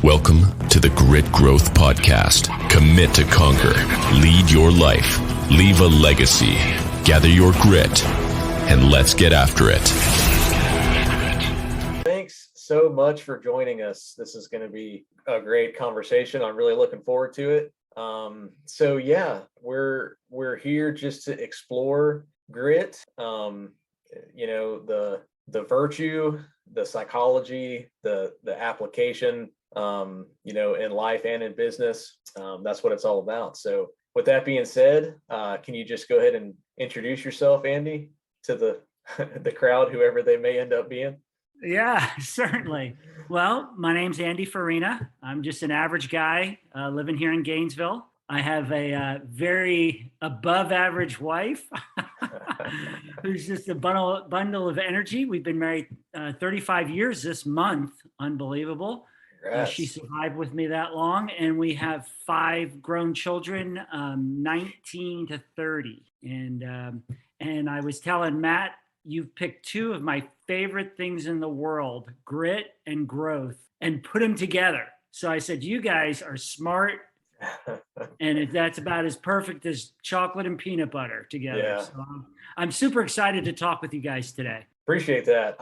Welcome to the Grit Growth Podcast. Commit to conquer, lead your life, leave a legacy, gather your grit, and let's get after it. Thanks so much for joining us. This is going to be a great conversation. I'm really looking forward to it. We're here just to explore grit, the virtue, the psychology, the application, in life and in business. That's what it's all about. So with that being said, can you just go ahead and introduce yourself, Andy, to the crowd, whoever they may end up being? Yeah, certainly. Well, my name's Andy Farina. I'm just an average guy living here in Gainesville. I have a very above average wife who's just a bundle of energy. We've been married 35 years this month. Unbelievable. She survived with me that long. And we have 5 grown children, 19 to 30. And I was telling Matt, you've picked 2 of my favorite things in the world, grit and growth, and put them together. So I said, you guys are smart. And that's about as perfect as chocolate and peanut butter together. Yeah. So I'm super excited to talk with you guys today. Appreciate that.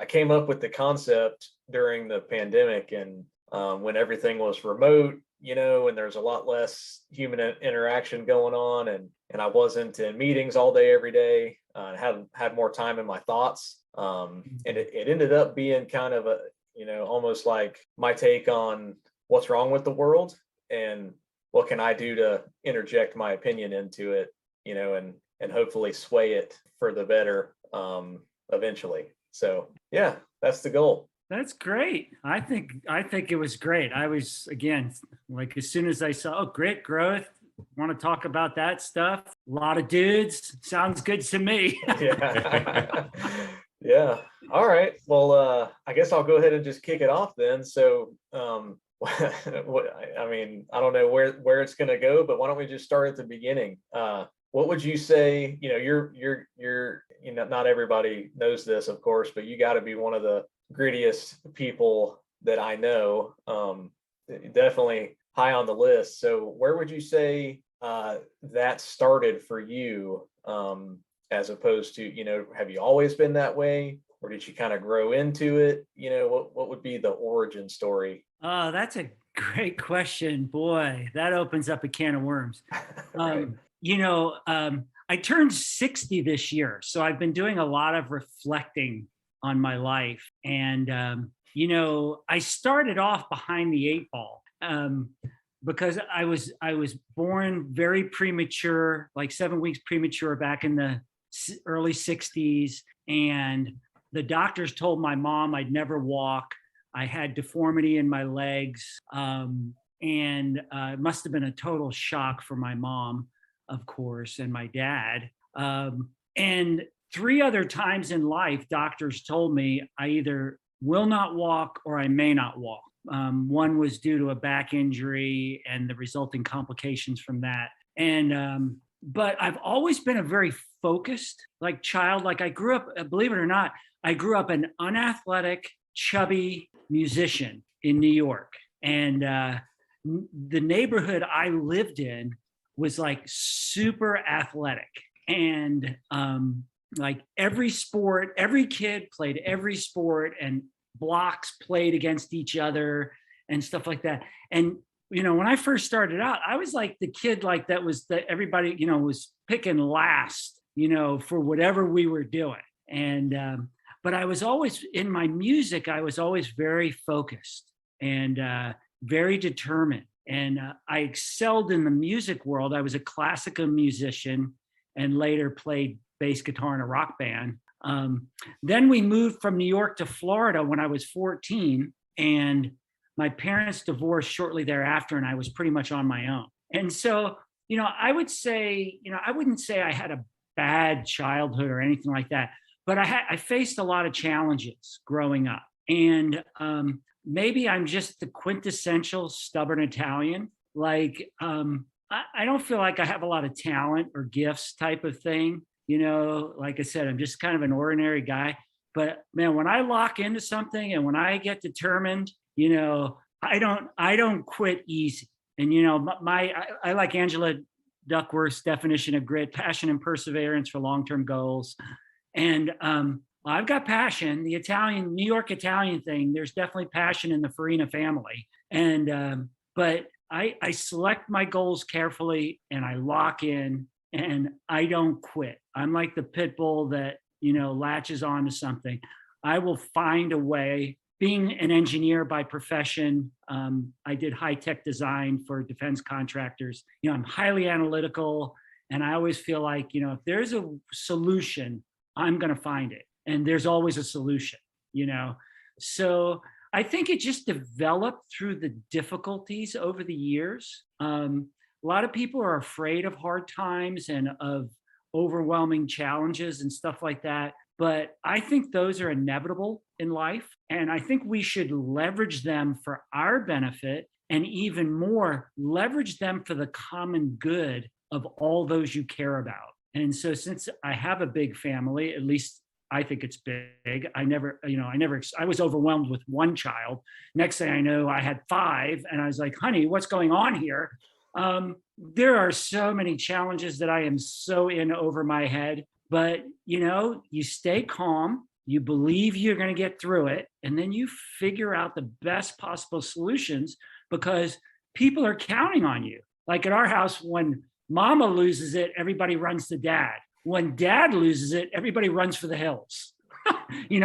I came up with the concept during the pandemic, and when everything was remote, and there's a lot less human interaction going on, and I wasn't in meetings all day, every day. Had more time in my thoughts. And it ended up being kind of almost like my take on what's wrong with the world and what can I do to interject my opinion into it, and hopefully sway it for the better eventually. So yeah, that's the goal. That's great. I think it was great. I was, again, like as soon as I saw, grit, growth, want to talk about that stuff. A lot of dudes. Sounds good to me. Yeah. Yeah. All right. Well, I guess I'll go ahead and just kick it off then. So, I don't know where it's going to go, but why don't we just start at the beginning? What would you say, you're not everybody knows this, of course, but you got to be one of the grittiest people that I know, definitely high on the list. So where would you say that started for you, as opposed to, have you always been that way, or did you kind of grow into it? What would be the origin story? Oh, that's a great question. Boy, that opens up a can of worms. Right. I turned 60 this year, so I've been doing a lot of reflecting on my life. And, I started off behind the 8 ball because I was born very premature, like 7 weeks premature back in the early 60s. And the doctors told my mom I'd never walk. I had deformity in my legs. It must have been a total shock for my mom, of course, and my dad. And 3 other times in life, doctors told me I either will not walk or I may not walk. One was due to a back injury and the resulting complications from that. But I've always been a very focused child. I grew up, believe it or not, I grew up an unathletic, chubby musician in New York. And the neighborhood I lived in was super athletic. And every sport, every kid played every sport, and blocks played against each other and stuff like that. And, when I first started out, I was like the kid that everybody, was picking last, for whatever we were doing. And, but I was always in my music, I was always very focused and very determined. And I excelled in the music world. I was a classical musician and later played bass guitar in a rock band. Then we moved from New York to Florida when I was 14, and my parents divorced shortly thereafter, and I was pretty much on my own. And so, I would say, I wouldn't say I had a bad childhood or anything like that, but I faced a lot of challenges growing up. And maybe I'm just the quintessential stubborn Italian. I don't feel like I have a lot of talent or gifts type of thing. Like I said, I'm just kind of an ordinary guy. But man, when I lock into something and when I get determined, I don't quit easy. And I like Angela Duckworth's definition of grit: passion and perseverance for long-term goals. And I've got passion. The New York Italian thing, there's definitely passion in the Farina family. And but I select my goals carefully and I lock in and I don't quit. I'm like the pit bull that, latches onto something. I will find a way. Being an engineer by profession, I did high-tech design for defense contractors. I'm highly analytical, and I always feel like, if there's a solution, I'm going to find it. And there's always a solution, So I think it just developed through the difficulties over the years. A lot of people are afraid of hard times and of overwhelming challenges and stuff like that. But I think those are inevitable in life. And I think we should leverage them for our benefit, and even more, leverage them for the common good of all those you care about. And so since I have a big family, at least I think it's big. I was overwhelmed with one child. Next thing I know, I had 5, and I was like, honey, what's going on here? There are so many challenges that I am so in over my head. But, you stay calm, you believe you're going to get through it, and then you figure out the best possible solutions because people are counting on you. Like at our house, when mama loses it, everybody runs to dad. When dad loses it, everybody runs for the hills.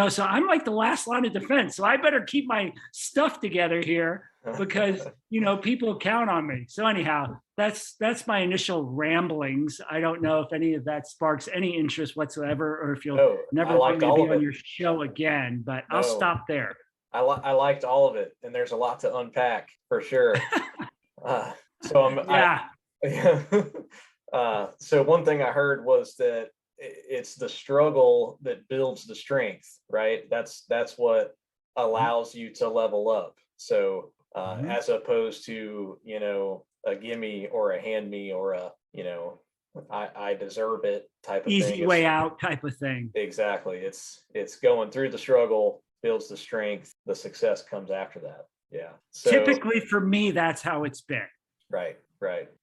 So I'm like the last line of defense. So I better keep my stuff together here because, people count on me. So anyhow, that's my initial ramblings. I don't know if any of that sparks any interest whatsoever, or if you'll never want me to be on your show again, but I'll stop there. I liked all of it, and there's a lot to unpack for sure. So one thing I heard was that it's the struggle that builds the strength, right? That's what allows you to level up. So as opposed to, a gimme or a hand me or a, I deserve it type of easy thing. Easy way out type of thing. Exactly. It's going through the struggle, builds the strength, the success comes after that. Yeah. So, typically for me, that's how it's been. Right.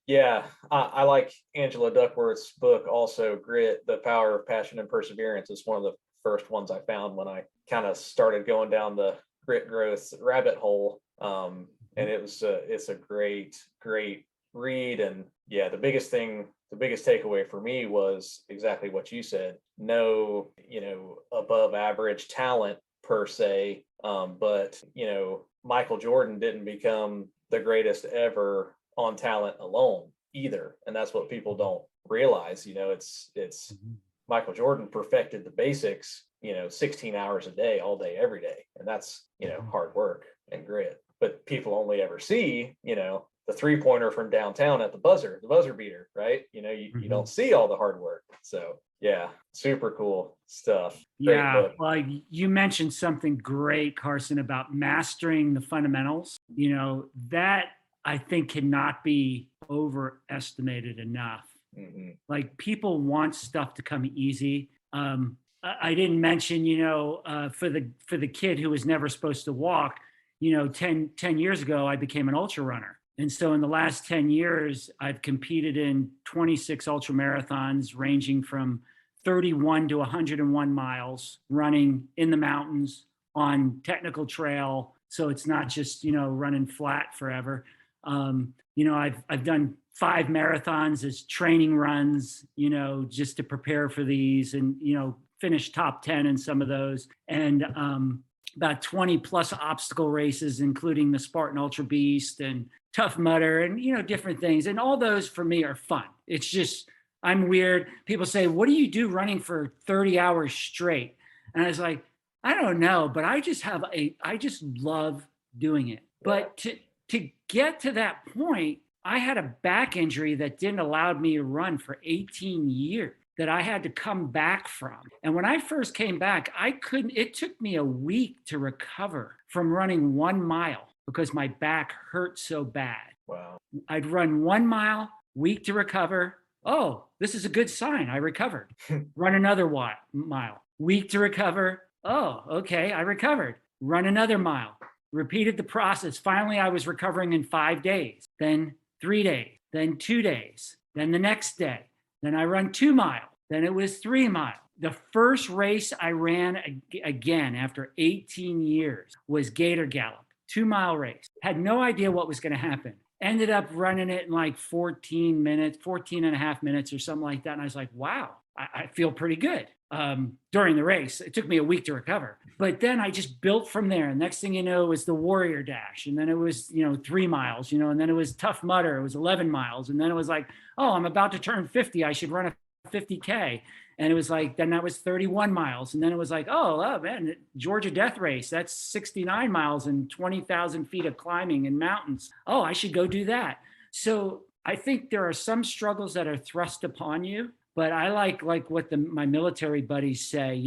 Yeah. I like Angela Duckworth's book also, Grit, The Power of Passion and Perseverance. It's one of the first ones I found when I kind of started going down the grit growth rabbit hole. And it's a great read. And yeah, the biggest takeaway for me was exactly what you said. No, above average talent per se. But, Michael Jordan didn't become the greatest ever on talent alone either. And that's what people don't realize. It's Michael Jordan perfected the basics, 16 hours a day, all day, every day. And that's, hard work and grit. But people only ever see, the 3-pointer from downtown at the buzzer beater, right? You don't see all the hard work. So yeah, super cool stuff. Great book. Well, you mentioned something great, Carson, about mastering the fundamentals. That I think cannot be overestimated enough. Like, people want stuff to come easy. I didn't mention, for the kid who was never supposed to walk, 10 years ago, I became an ultra runner. And so in the last 10 years, I've competed in 26 ultra marathons, ranging from 31 to 101 miles, running in the mountains on technical trail. So it's not just, running flat forever. I've done 5 marathons as training runs, just to prepare for these, and, finished top 10 in some of those. And about 20 plus obstacle races, including the Spartan Ultra Beast and Tough Mudder and, different things. And all those for me are fun. It's just, I'm weird. People say, what do you do running for 30 hours straight? And I was like, I don't know, but I just love doing it. But to get to that point, I had a back injury that didn't allow me to run for 18 years that I had to come back from. And when I first came back, it took me a week to recover from running 1 mile because my back hurt so bad. Wow. I'd run 1 mile, week to recover. Oh, this is a good sign. I recovered. Run another mile, week to recover. Oh, okay, I recovered. Run another mile, repeated the process. Finally, I was recovering in 5 days, then 3 days, then 2 days, then the next day. Then I run 2 miles. Then it was 3 miles. The first race I ran again after 18 years was Gator Gallop, 2-mile race. Had no idea what was going to happen. Ended up running it in like 14 minutes, 14 and a half minutes or something like that. And I was like, wow, I feel pretty good during the race. It took me a week to recover. But then I just built from there. And next thing you know, it was the Warrior Dash. And then it was, 3 miles, and then it was Tough Mudder. It was 11 miles. And then it was like, oh, I'm about to turn 50. I should run a 50K. And it was like, then that was 31 miles. And then it was like, oh man, Georgia Death Race, that's 69 miles and 20,000 feet of climbing in mountains. Oh, I should go do that. So I think there are some struggles that are thrust upon you, but I like what my military buddies say,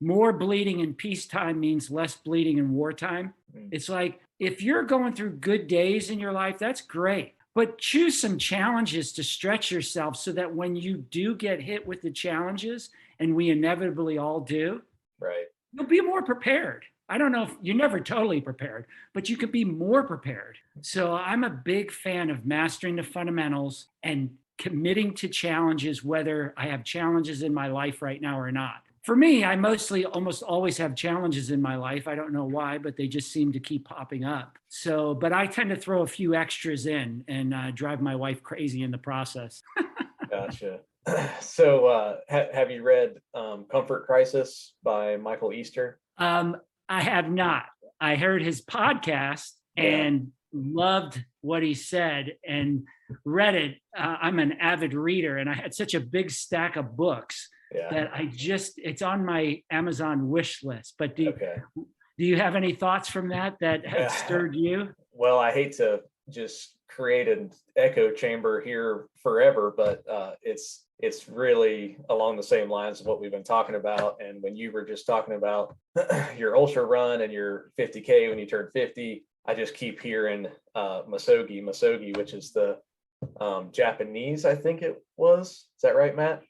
more bleeding in peacetime means less bleeding in wartime. It's like, if you're going through good days in your life, that's great. But choose some challenges to stretch yourself so that when you do get hit with the challenges, and we inevitably all do, right, you'll be more prepared. I don't know if you're never totally prepared, but you could be more prepared. So I'm a big fan of mastering the fundamentals and committing to challenges, whether I have challenges in my life right now or not. For me, I almost always have challenges in my life. I don't know why, but they just seem to keep popping up. So, but I tend to throw a few extras in and drive my wife crazy in the process. Gotcha. So have you read Comfort Crisis by Michael Easter? I have not. I heard his podcast and loved what he said and read it. I'm an avid reader, and I had such a big stack of books that it's on my Amazon wish list. But do you have any thoughts from that had stirred you? Well, I hate to just create an echo chamber here forever, but it's really along the same lines of what we've been talking about. And when you were just talking about your ultra run and your 50K when you turn 50, I just keep hearing Masogi, which is the Japanese, I think it was. Is that right, Matt?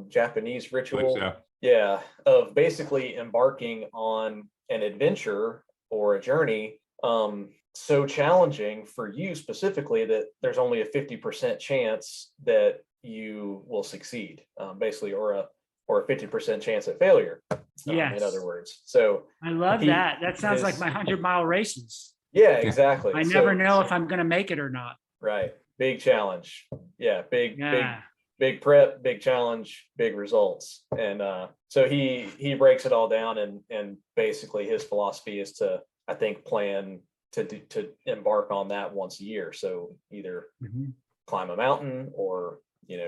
Japanese ritual. So. Yeah, of basically embarking on an adventure or a journey so challenging for you specifically that there's only a 50% chance that you will succeed, basically, or a 50% chance at failure. Yes. In other words. So I love that. That sounds like my 100-mile races. Yeah, exactly. I never know if I'm going to make it or not. Right. Big challenge. Yeah. Big prep, big challenge, big results. And so he breaks it all down, and basically his philosophy is to, I think, plan to embark on that once a year. So either climb a mountain or,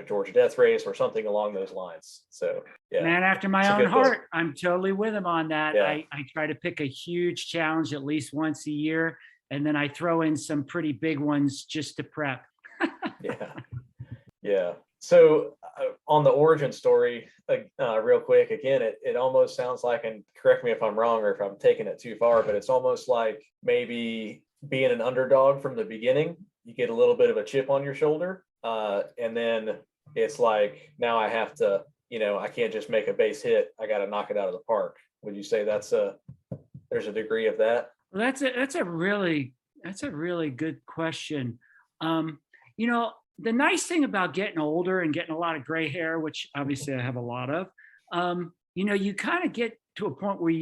Georgia Death Race or something along those lines. So yeah. Man after my own heart. I'm totally with him on that. Yeah. I try to pick a huge challenge at least once a year, and then I throw in some pretty big ones just to prep. Yeah. So on the origin story, real quick, again, it almost sounds like, and correct me if I'm wrong or if I'm taking it too far, but it's almost like maybe being an underdog from the beginning. You get a little bit of a chip on your shoulder, and then it's like, now I have to, I can't just make a base hit. I got to knock it out of the park. Would you say there's a degree of that? Well, that's a really good question. The nice thing about getting older and getting a lot of gray hair, which obviously I have a lot of, you kind of get to a point where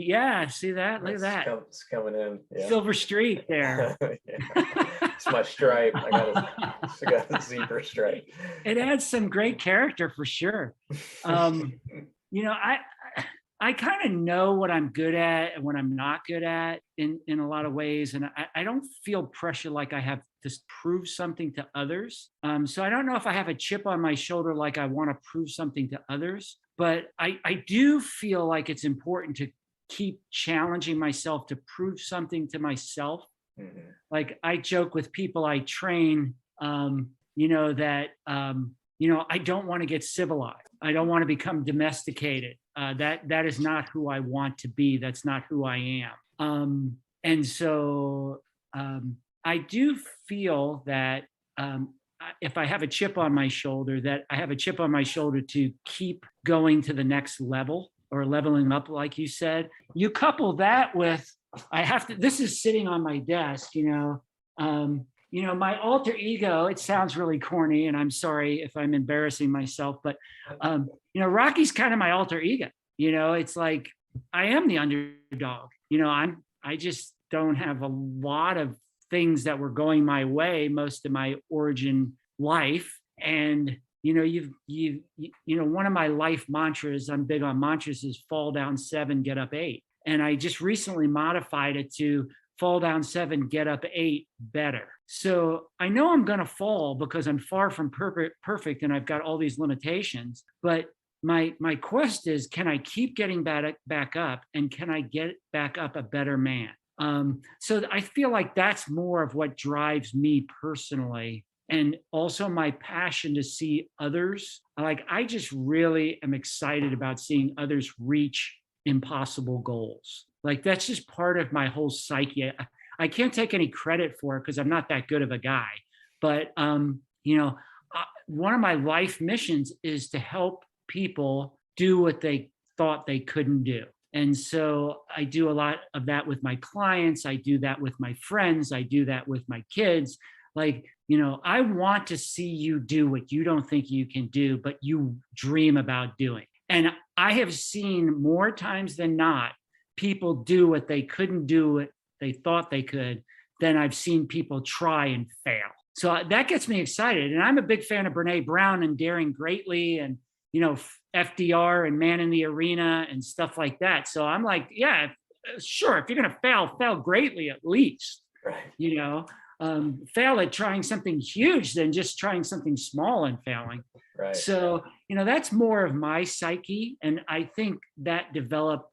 see that? Look at that. It's coming in. Yeah. Silver streak there. It's my stripe. I got a zebra stripe. It adds some great character for sure. I kind of know what I'm good at and what I'm not good at in a lot of ways. And I don't feel pressure like I have to prove something to others. So I don't know if I have a chip on my shoulder like I want to prove something to others. But I do feel like it's important to keep challenging myself to prove something to myself. Mm-hmm. Like I joke with people I train, that I don't want to get civilized. I don't want to become domesticated. That is not who I want to be. That's not who I am. And so I do feel that if I have a chip on my shoulder, that I have a chip on my shoulder to keep going to the next level or leveling up, like you said. You couple that with I have to, this is sitting on my desk, my alter ego, it sounds really corny and I'm sorry if I'm embarrassing myself, but, Rocky's kind of my alter ego, it's like, I am the underdog, I just don't have a lot of things that were going my way most of my origin life. And, one of my life mantras, I'm big on mantras, is fall down 7, get up 8. And I just recently modified it to fall down 7, get up 8 better. So I know I'm going to fall because I'm far from perfect and I've got all these limitations. But my quest is, can I keep getting back up, and can I get back up a better man? So I feel like that's more of what drives me personally. And also my passion to see others. Like, I just really am excited about seeing others reach impossible goals. Like, that's just part of my whole psyche. I can't take any credit for it because I'm not that good of a guy. But, one of my life missions is to help people do what they thought they couldn't do. And so I do a lot of that with my clients. I do that with my friends. I do that with my kids. Like, I want to see you do what you don't think you can do, but you dream about doing. And I have seen more times than not, people do what they couldn't do, what they thought they could, than I've seen people try and fail. So that gets me excited. And I'm a big fan of Brene Brown and Daring Greatly and, FDR and Man in the Arena and stuff like that. So I'm like, yeah, sure. If you're going to fail greatly at least, right. Fail at trying something huge than just trying something small and failing. Right. So, that's more of my psyche. And I think that developed,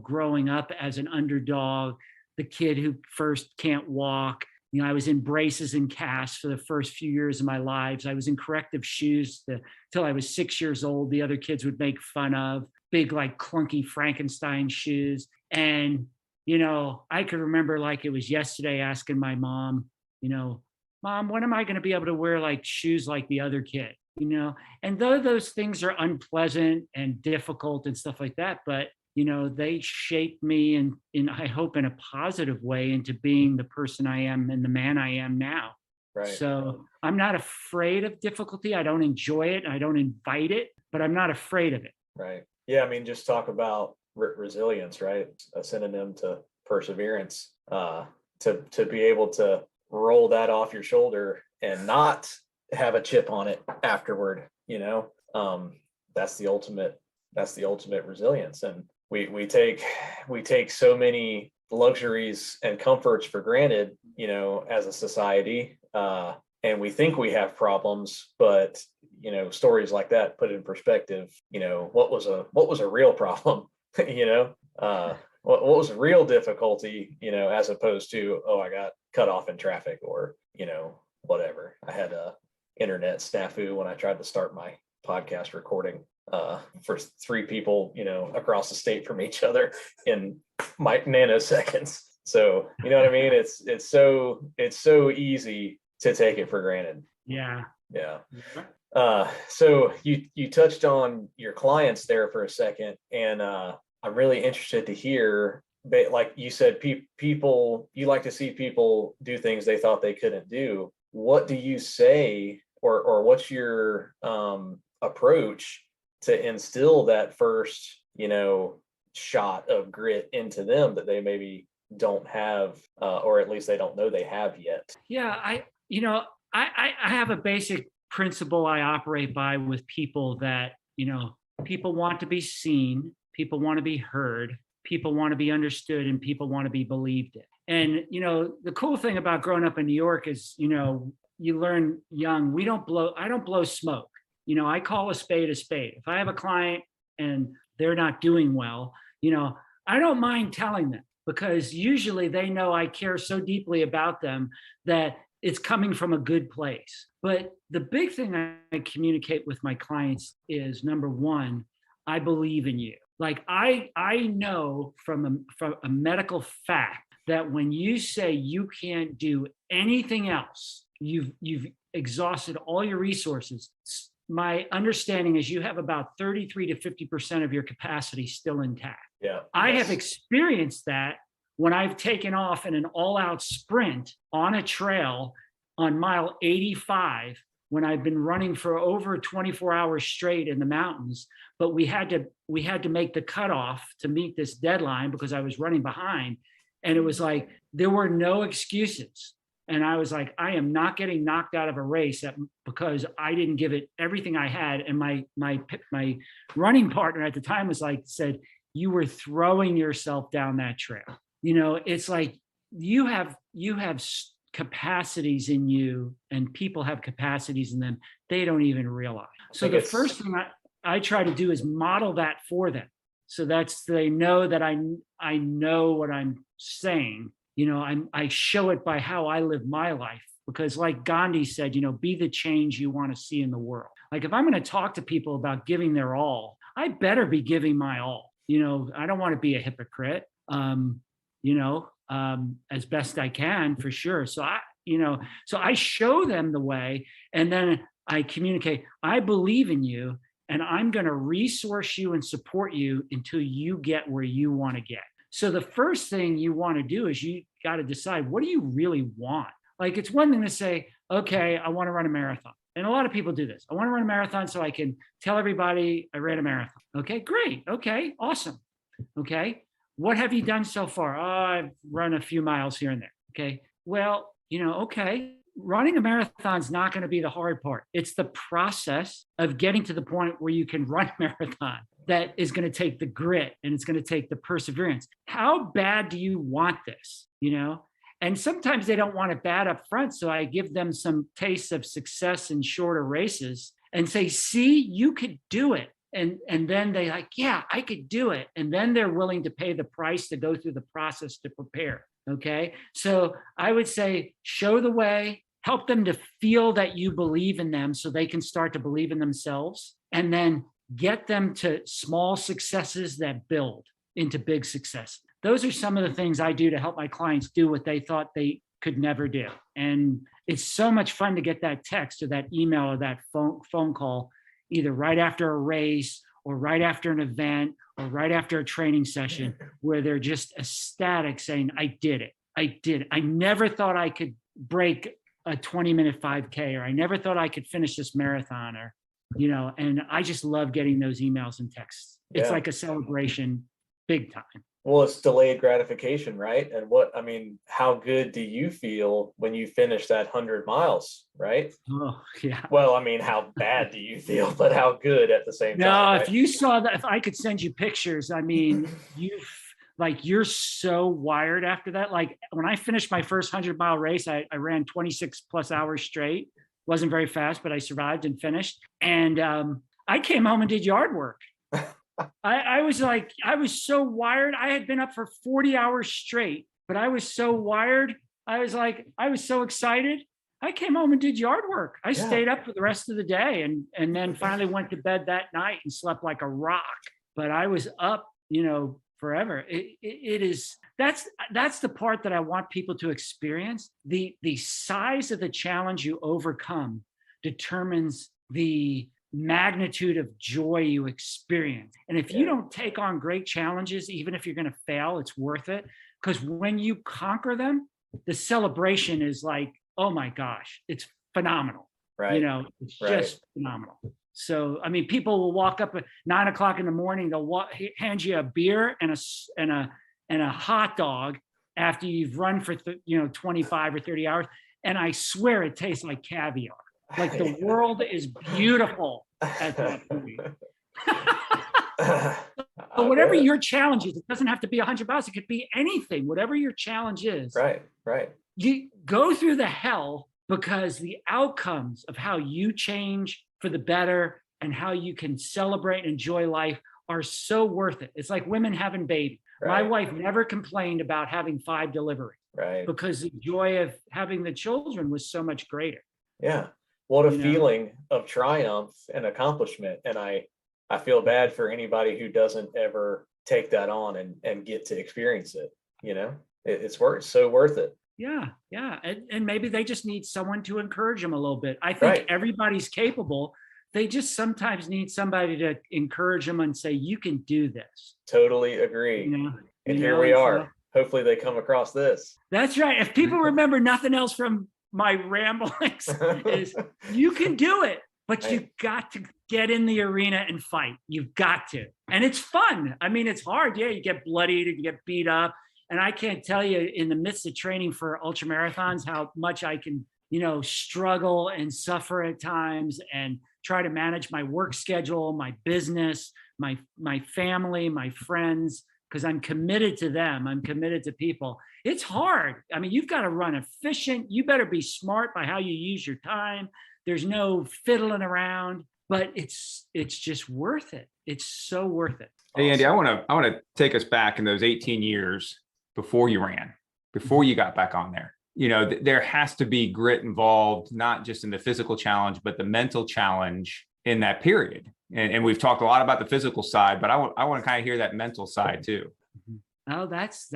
growing up as an underdog, the kid who first can't walk. I was in braces and casts for the first few years of my lives. I was in corrective shoes till I was 6 years old. The other kids would make fun of big, like clunky Frankenstein shoes. And, I could remember like it was yesterday asking my mom, Mom, when am I going to be able to wear like shoes like the other kid? And though those things are unpleasant and difficult and stuff like that, but they shaped me in I hope in a positive way into being the person I am and the man I am now. Right. So I'm not afraid of difficulty. I don't enjoy it. I don't invite it, but I'm not afraid of it. Right. Yeah. I mean, just talk about resilience, right? A synonym to perseverance, to be able to roll that off your shoulder and not have a chip on it afterward, that's the ultimate resilience. And we take so many luxuries and comforts for granted, as a society, and we think we have problems, but stories like that put in perspective, what was a real problem, what was a real difficulty, as opposed to, oh, I got cut off in traffic, or whatever. I had a internet snafu when I tried to start my podcast recording for 3 people, across the state from each other in nanoseconds. So, you know what I mean? It's so easy to take it for granted. Yeah. Yeah. So you touched on your clients there for a second, and I'm really interested to hear, like you said, people, you like to see people do things they thought they couldn't do. What do you say, or what's your approach to instill that first, shot of grit into them that they maybe don't have, or at least they don't know they have yet? Yeah, I have a basic principle I operate by with people that, people want to be seen, people want to be heard, people want to be understood, and people want to be believed in. And, the cool thing about growing up in New York is, you learn young, I don't blow smoke. I call a spade a spade. If I have a client and they're not doing well, I don't mind telling them, because usually they know I care so deeply about them that it's coming from a good place. But the big thing I communicate with my clients is, number one, I believe in you. Like I know from a medical fact that when you say you can't do anything else, you've exhausted all your resources. My understanding is you have about 33 to 50% of your capacity still intact. Yeah. I have experienced that when I've taken off in an all-out sprint on a trail on mile 85, when I've been running for over 24 hours straight in the mountains, but we had to make the cutoff to meet this deadline because I was running behind. And it was like, there were no excuses. And I was like, I am not getting knocked out of a race because I didn't give it everything I had. And my running partner at the time was like, said, you were throwing yourself down that trail. You know, it's like you have capacities in you, and people have capacities in them they don't even realize. So the first thing I try to do is model that for them. So they know that I know what I'm saying. You know, I show it by how I live my life, because like Gandhi said, you know, be the change you want to see in the world. Like if I'm going to talk to people about giving their all, I better be giving my all. You know, I don't want to be a hypocrite, as best I can, for sure. So I show them the way, and then I communicate, I believe in you, and I'm going to resource you and support you until you get where you want to get. So the first thing you want to do is you got to decide, what do you really want? Like, it's one thing to say, okay, I want to run a marathon. And a lot of people do this. I want to run a marathon so I can tell everybody I ran a marathon. Okay, great. Okay, awesome. Okay, what have you done so far? Oh, I've run a few miles here and there. Okay, well, okay, running a marathon is not going to be the hard part. It's the process of getting to the point where you can run a marathon that is going to take the grit, and it's going to take the perseverance. How bad do you want this? And sometimes they don't want it bad up front. So I give them some tastes of success in shorter races and say, see, you could do it. And then they like, yeah, I could do it. And then they're willing to pay the price to go through the process to prepare. Okay. So I would say, show the way, help them to feel that you believe in them so they can start to believe in themselves, and then get them to small successes that build into big success. Those are some of the things I do to help my clients do what they thought they could never do. And it's so much fun to get that text or that email or that phone call, either right after a race or right after an event or right after a training session, where they're just ecstatic saying, I did it. I did it. I never thought I could break a 20-minute 5K, or I never thought I could finish this marathon, or, and I just love getting those emails and texts. It's like a celebration, big time. Well, it's delayed gratification, right? And how good do you feel when you finish that 100 miles, right? Oh, yeah. Well, how bad do you feel, but how good at the same time? No, right? If you saw that, if I could send you pictures, you're so wired after that. Like when I finished my first 100-mile race, I ran 26 plus hours straight. Wasn't very fast, but I survived and finished. And I came home and did yard work. I was so wired. I had been up for 40 hours straight, but I was so wired. I was so excited. I came home and did yard work. I stayed up for the rest of the day and then finally went to bed that night and slept like a rock. But I was up, forever. That's the part that I want people to experience. The size of the challenge you overcome determines the magnitude of joy you experience. And if you don't take on great challenges, even if you're going to fail, it's worth it. Because when you conquer them, the celebration is like, oh my gosh, it's phenomenal. Right. It's just phenomenal. So, people will walk up at 9 o'clock in the morning, they'll hand you a beer and a hot dog after you've run for 25 or 30 hours. And I swear it tastes like caviar. Like the world is beautiful at that point. But whatever your challenge is, it doesn't have to be 100 miles. It could be anything, whatever your challenge is. Right. You go through the hell, because the outcomes of how you change for the better and how you can celebrate and enjoy life are so worth it. It's like women having babies. Right. My wife never complained about having 5 deliveries. Right. Because the joy of having the children was so much greater. Yeah. What a feeling of triumph and accomplishment. And I feel bad for anybody who doesn't ever take that on and get to experience it. It's so worth it. Yeah. And maybe they just need someone to encourage them a little bit. I think everybody's capable. They just sometimes need somebody to encourage them and say, you can do this. Totally agree. And here we are. hopefully they come across this. That's right. If people remember nothing else from my ramblings, is you can do it, but you've got to get in the arena and fight. You've got to. And it's fun. I mean, it's hard. Yeah, you get bloodied and you get beat up. And I can't tell you in the midst of training for ultra marathons how much I can, struggle and suffer at times and try to manage my work schedule, my business, my family, my friends, because I'm committed to them. I'm committed to people. It's hard. I mean, you've got to run efficient. You better be smart by how you use your time. There's no fiddling around, but it's just worth it. It's so worth it. Hey, Andy, I want to take us back in those 18 years before you ran, before you got back on there. There has to be grit involved, not just in the physical challenge, but the mental challenge in that period. And we've talked a lot about the physical side, but I want to kind of hear that mental side too. Oh, that's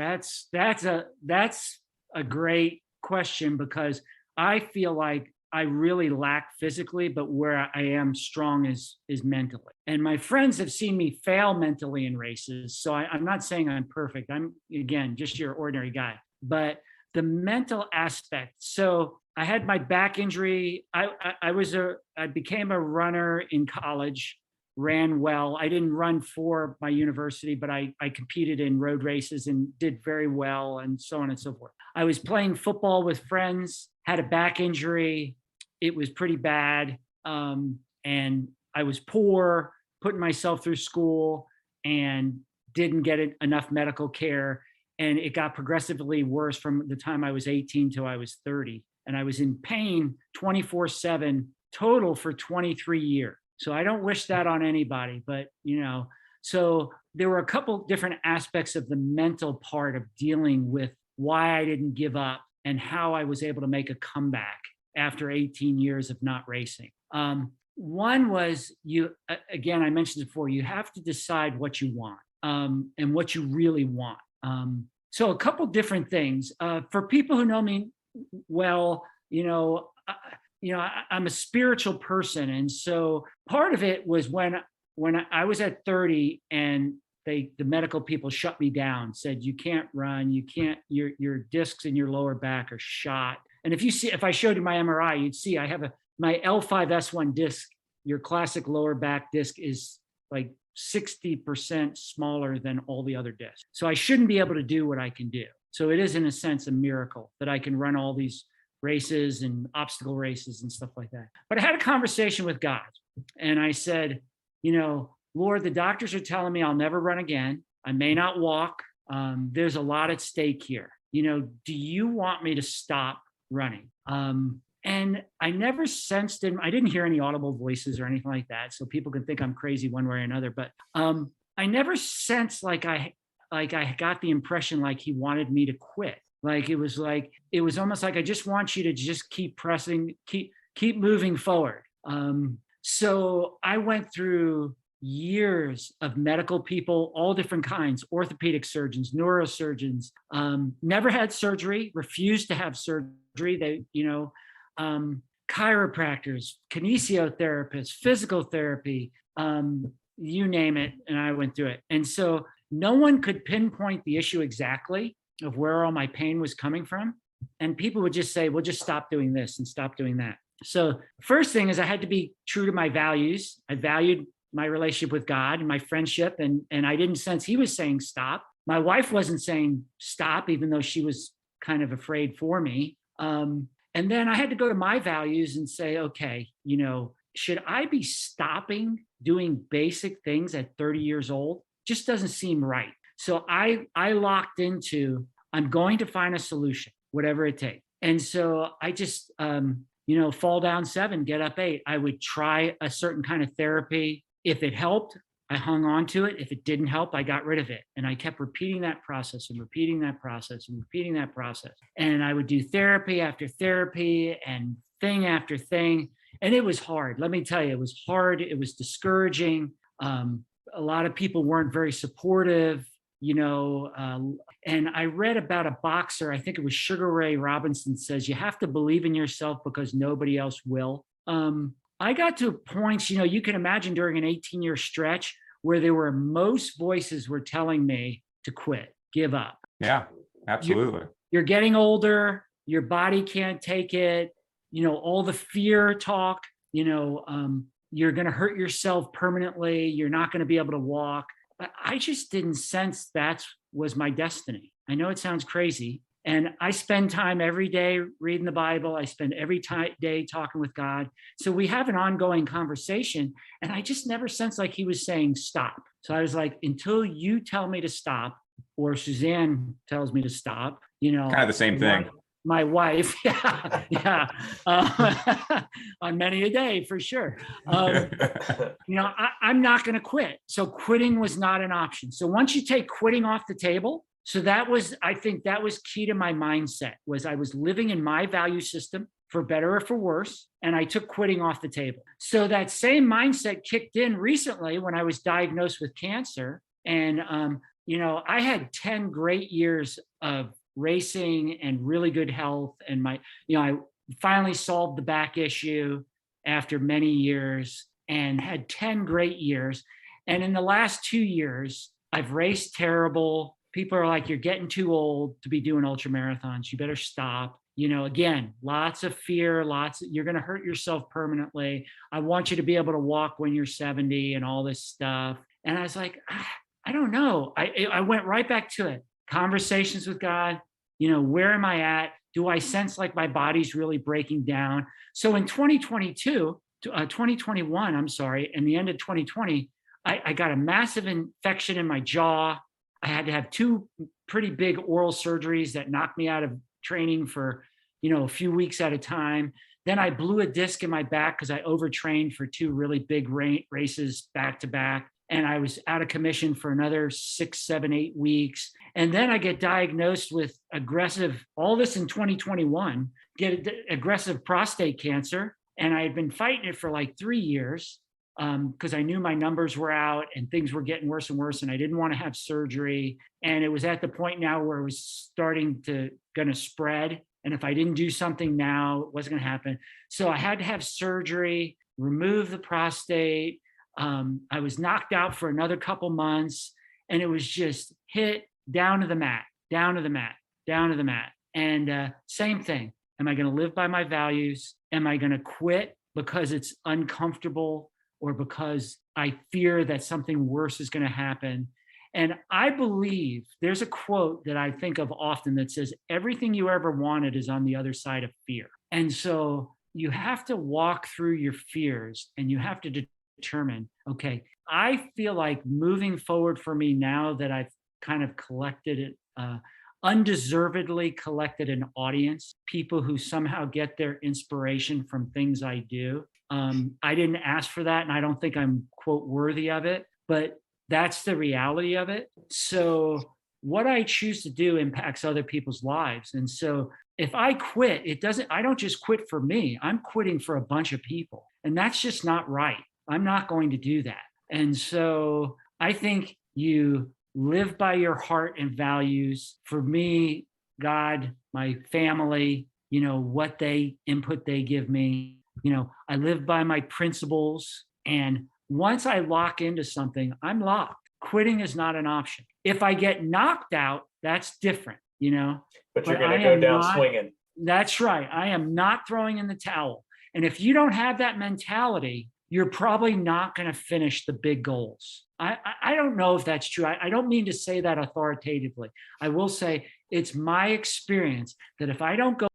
a great question, because I feel like I really lack physically, but where I am strong is mentally. And my friends have seen me fail mentally in races. So I'm not saying I'm perfect. I'm, again, just your ordinary guy, but the mental aspect. So I had my back injury. I became a runner in college, ran well. I didn't run for my university, but I competed in road races and did very well, and so on and so forth. I was playing football with friends, had a back injury. It was pretty bad. And I was poor, putting myself through school, and didn't get enough medical care. And it got progressively worse from the time I was 18 till I was 30. And I was in pain 24/7 total for 23 years. So I don't wish that on anybody, but so there were a couple different aspects of the mental part of dealing with why I didn't give up and how I was able to make a comeback after 18 years of not racing. One was again, I mentioned it before, you have to decide what you want and what you really want. So a couple different things. For people who know me well, I'm a spiritual person. And so part of it was when I was at 30 and the medical people shut me down, said, you can't run, you can't, your discs in your lower back are shot. And if I showed you my MRI, you'd see I have my L5S1 disc, your classic lower back disc is like 60% smaller than all the other discs. So I shouldn't be able to do what I can do. So it is, in a sense, a miracle that I can run all these races and obstacle races and stuff like that. But I had a conversation with God, and I said, Lord, the doctors are telling me I'll never run again. I may not walk. There's a lot at stake here. Do you want me to stop running? And I never sensed it. I didn't hear any audible voices or anything like that, so people can think I'm crazy one way or another. But I never sensed like I got the impression like he wanted me to quit. It was almost like, I just want you to just keep pressing, keep moving forward. So I went through years of medical people, all different kinds, orthopedic surgeons, neurosurgeons, never had surgery, refused to have surgery. They, chiropractors, kinesiotherapists, physical therapy, you name it. And I went through it. And so no one could pinpoint the issue exactly of where all my pain was coming from. And people would just say, well, just stop doing this and stop doing that. So first thing is I had to be true to my values. I valued my relationship with God and my friendship. And I didn't sense he was saying stop. My wife wasn't saying stop, even though she was kind of afraid for me. And then I had to go to my values and say, okay, should I be stopping doing basic things at 30 years old? Just doesn't seem right. So I locked into, I'm going to find a solution, whatever it takes. And so I just, fall down 7, get up 8. I would try a certain kind of therapy. If it helped, I hung on to it. If it didn't help, I got rid of it. And I kept repeating that process and repeating that process and repeating that process. And I would do therapy after therapy and thing after thing. And it was hard. Let me tell you, it was hard. It was discouraging. A lot of people weren't very supportive, and I read about a boxer, I think it was Sugar Ray Robinson, says, you have to believe in yourself because nobody else will. I got to points, you can imagine during an 18-year stretch where most voices were telling me to quit, give up. Yeah. Absolutely. You're getting older, your body can't take it, all the fear talk, you're going to hurt yourself permanently, you're not going to be able to walk. But I just didn't sense that was my destiny. I know it sounds crazy. And I spend time every day reading the Bible. I spend every day talking with God. So we have an ongoing conversation. And I just never sensed like he was saying, stop. So I was like, until you tell me to stop, or Suzanne tells me to stop, Kind of the same thing. My wife, yeah, on many a day for sure. I'm not going to quit. So quitting was not an option. So once you take quitting off the table, so I think that was key to my mindset, was I was living in my value system, for better or for worse, and I took quitting off the table. So that same mindset kicked in recently when I was diagnosed with cancer. And, I had 10 great years of racing and really good health. And I finally solved the back issue after many years and had 10 great years. And in the last 2 years, I've raced terrible. People are like, you're getting too old to be doing ultra marathons. You better stop. Again, lots of fear, you're going to hurt yourself permanently. I want you to be able to walk when you're 70 and all this stuff. And I was like, I don't know. I went right back to it. Conversations with God, where am I at? Do I sense like my body's really breaking down? So in 2021, I'm sorry, and the end of 2020, I got a massive infection in my jaw. I had to have 2 pretty big oral surgeries that knocked me out of training for, a few weeks at a time. Then I blew a disc in my back because I overtrained for 2 really big races back to back. And I was out of commission for another 6, 7, 8 weeks. And then I get diagnosed with all this in 2021, get aggressive prostate cancer. And I had been fighting it for like 3 years because I knew my numbers were out and things were getting worse and worse. And I didn't want to have surgery. And it was at the point now where it was starting to going to spread. And if I didn't do something now, it wasn't going to happen. So I had to have surgery, remove the prostate. I was knocked out for another couple months, and it was just hit down to the mat, down to the mat, down to the mat. And same thing. Am I going to live by my values? Am I going to quit because it's uncomfortable or because I fear that something worse is going to happen? And I believe there's a quote that I think of often that says, everything you ever wanted is on the other side of fear. And so you have to walk through your fears and you have to determine, okay, I feel like moving forward for me now that I've kind of collected it, undeservedly collected an audience, people who somehow get their inspiration from things I do. I didn't ask for that, and I don't think I'm, quote, worthy of it, but that's the reality of it. So what I choose to do impacts other people's lives. And so if I quit, I don't just quit for me, I'm quitting for a bunch of people. And that's just not right. I'm not going to do that. And so I think you live by your heart and values. For me, God, my family, what input they give me, I live by my principles. And once I lock into something, I'm locked. Quitting is not an option. If I get knocked out, that's different, But you're going to go down swinging. That's right. I am not throwing in the towel. And if you don't have that mentality, you're probably not going to finish the big goals. I don't know if that's true. I don't mean to say that authoritatively. I will say it's my experience that if I don't go